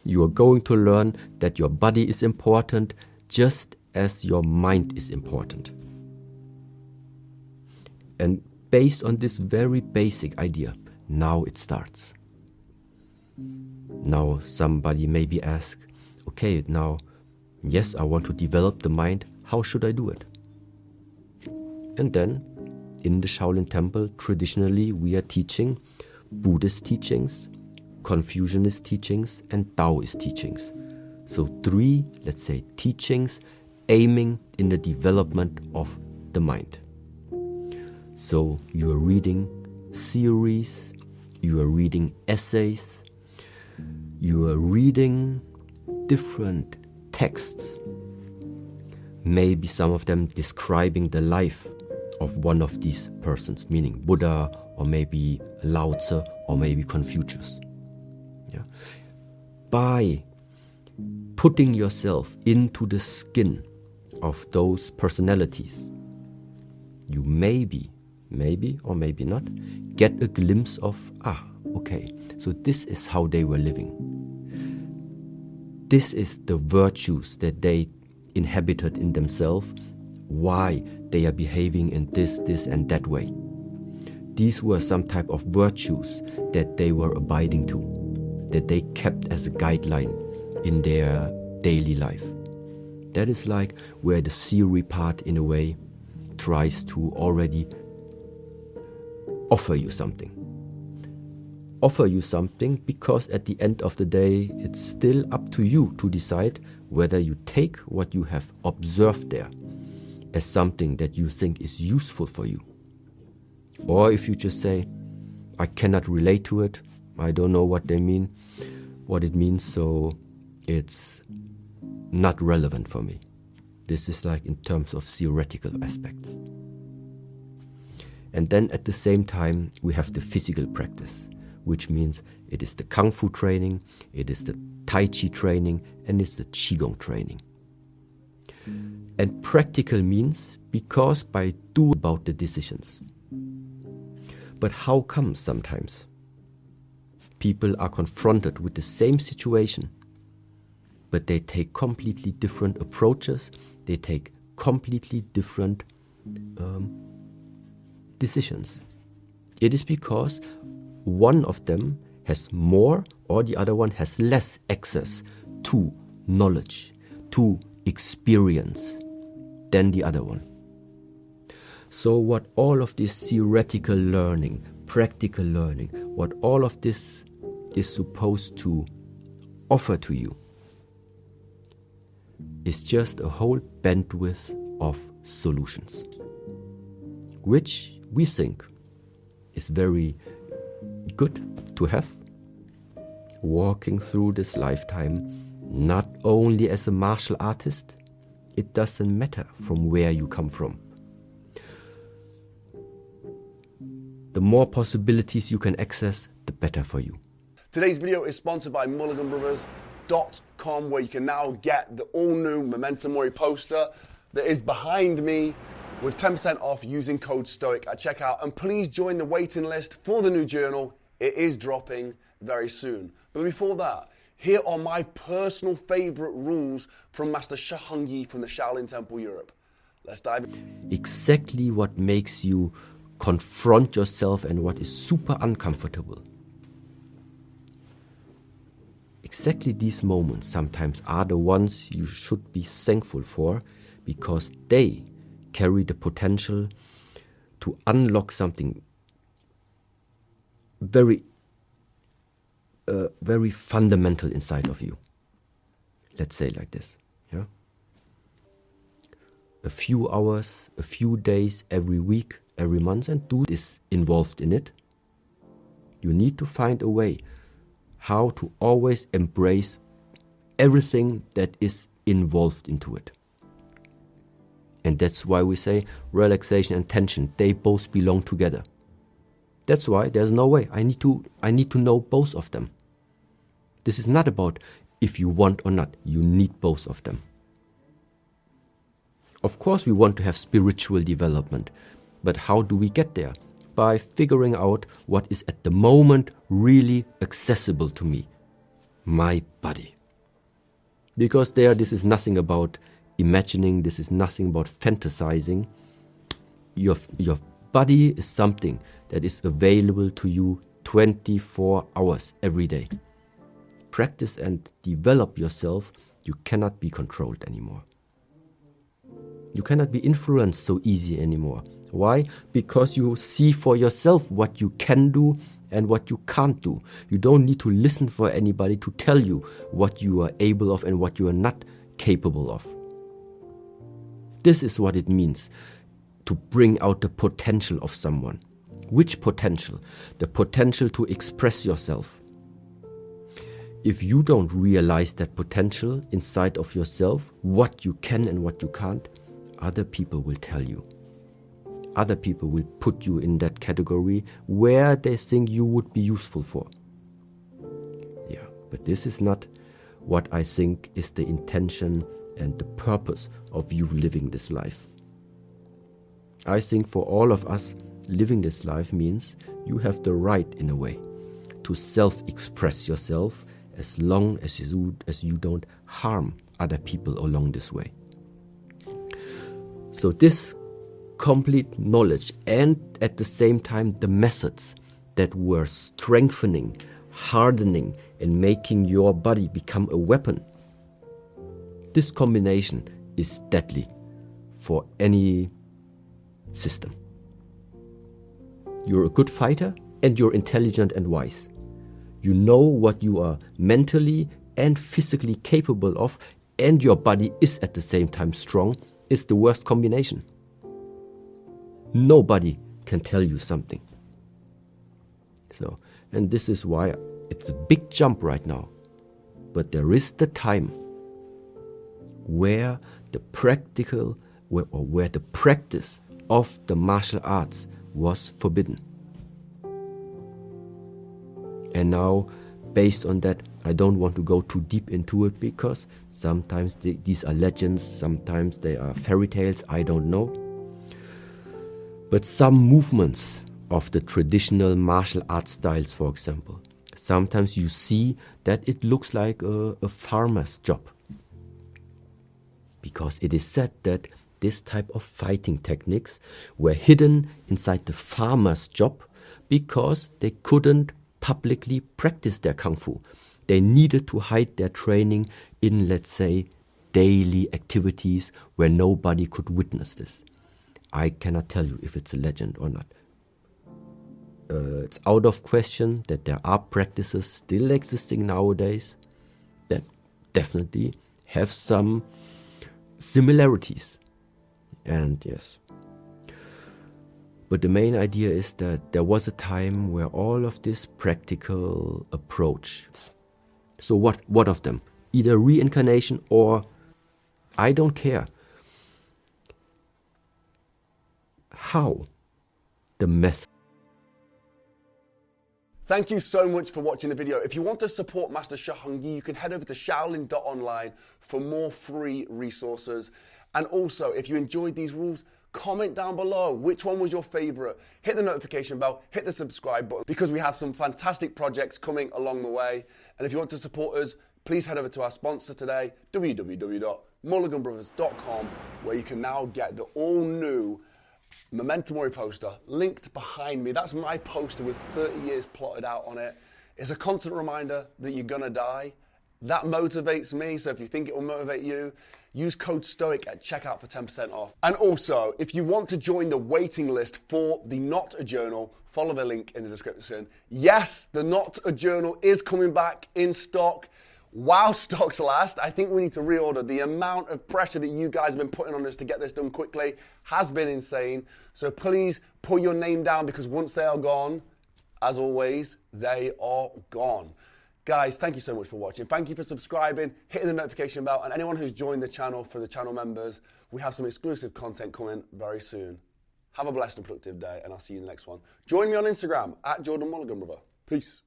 You are going to learn that your body is important just as your mind is important. And based on this very basic idea, now it starts. Now somebody maybe ask, okay, now, yes, I want to develop the mind. How should I do it? And then, in the Shaolin Temple, traditionally we are teaching Buddhist teachings, Confucianist teachings, and Taoist teachings. So 3, let's say, teachings aiming in the development of the mind. So you are reading series, you are reading essays, you are reading different texts, maybe some of them describing the life of one of these persons, meaning Buddha, or maybe Lao Tzu, or maybe Confucius. Yeah. By putting yourself into the skin of those personalities, you maybe or maybe not, get a glimpse of, okay, so this is how they were living. This is the virtues that they inhabited in themselves, why they are behaving in this and that way. These were some type of virtues that they were abiding to, that they kept as a guideline in their daily life. That is like where the theory part, in a way, tries to already offer you something. Offer you something because at the end of the day, it's still up to you to decide whether you take what you have observed there as something that you think is useful for you. Or if you just say, I cannot relate to it, I don't know what it means, so it's not relevant for me. This is like in terms of theoretical aspects. And then at the same time, we have the physical practice, which means it is the Kung Fu training, it is the Tai Chi training, and it's the Qigong training. And practical means because by doing about the decisions. But how come sometimes people are confronted with the same situation, but they take completely different approaches, they take completely different decisions? It is because one of them has more or the other one has less access to knowledge, to experience than the other one. So what all of this theoretical learning, practical learning, what all of this is supposed to offer to you is just a whole bandwidth of solutions, which we think is very good to have, walking through this lifetime, not only as a martial artist. It doesn't matter from where you come from. The more possibilities you can access, the better for you. Today's video is sponsored by mulliganbrothers.com, where you can now get the all-new Memento Mori poster that is behind me with 10% off using code STOIC at checkout. And please join the waiting list for the new journal. It is dropping very soon. But before that, here are my personal favorite rules from Master Shi Hongyi from the Shaolin Temple Europe. Let's dive in. Exactly what makes you confront yourself and what is super uncomfortable. Exactly these moments sometimes are the ones you should be thankful for, because they carry the potential to unlock something very fundamental inside of you. Let's say like this, yeah? A few hours, a few days, every week, every month, and do is involved in it. You need to find a way how to always embrace everything that is involved into it. And that's why we say relaxation and tension, they both belong together. That's why there's no way. I need to know both of them. This is not about if you want or not. You need both of them. Of course we want to have spiritual development, but how do we get there? By figuring out what is at the moment really accessible to me. my body. Because this is nothing about imagining, this is nothing about fantasizing. Your body is something that is available to you 24 hours every day. Practice and develop yourself. You cannot be controlled anymore. You cannot be influenced so easy anymore. Why? Because you see for yourself what you can do and what you can't do. You don't need to listen for anybody to tell you what you are able of and what you are not capable of. This is what it means to bring out the potential of someone. Which potential? The potential to express yourself. If you don't realize that potential inside of yourself, what you can and what you can't, other people will tell you. Other people will put you in that category where they think you would be useful for. Yeah, but this is not what I think is the intention and the purpose of you living this life. I think for all of us, living this life means you have the right, in a way, to self-express yourself as long as you don't harm other people along this way. So this complete knowledge and at the same time the methods that were strengthening, hardening and making your body become a weapon, this combination is deadly for any system. You're a good fighter and you're intelligent and wise. You know what you are mentally and physically capable of, and your body is at the same time strong, is the worst combination. Nobody can tell you something. So, and this is why it's a big jump right now. But there is the time where the practical, where the practice of the martial arts was forbidden. And now, based on that, I don't want to go too deep into it because sometimes these are legends, sometimes they are fairy tales, I don't know. But some movements of the traditional martial arts styles, for example, sometimes you see that it looks like a farmer's job. Because it is said that this type of fighting techniques were hidden inside the farmer's job because they couldn't publicly practice their kung fu. They needed to hide their training in, let's say, daily activities where nobody could witness this. I cannot tell you if it's a legend or not. It's out of question that there are practices still existing nowadays that definitely have some similarities. And yes. But the main idea is that there was a time where all of this practical approach. So what of them? Either reincarnation or I don't care. How? The method. Thank you so much for watching the video. If you want to support Master Shahungi, you can head over to shaolin.online for more free resources. And also, if you enjoyed these rules, comment down below which one was your favorite. Hit the notification bell, hit the subscribe button, because we have some fantastic projects coming along the way. And if you want to support us, please head over to our sponsor today, www.mulliganbrothers.com, where you can now get the all-new Memento Mori poster linked behind me. That's my poster with 30 years plotted out on it. It's a constant reminder that you're gonna die. That motivates me, so if you think it will motivate you, use code STOIC at checkout for 10% off. And also, if you want to join the waiting list for the Not a Journal, follow the link in the description. Yes, the Not a Journal is coming back in stock. While stocks last, I think we need to reorder. The amount of pressure that you guys have been putting on us to get this done quickly has been insane. So please put your name down, because once they are gone, as always, they are gone. Guys, thank you so much for watching. Thank you for subscribing, hitting the notification bell, and anyone who's joined the channel, for the channel members, we have some exclusive content coming very soon. Have a blessed and productive day, and I'll see you in the next one. Join me on Instagram at Jordan Mulligan, brother. Peace.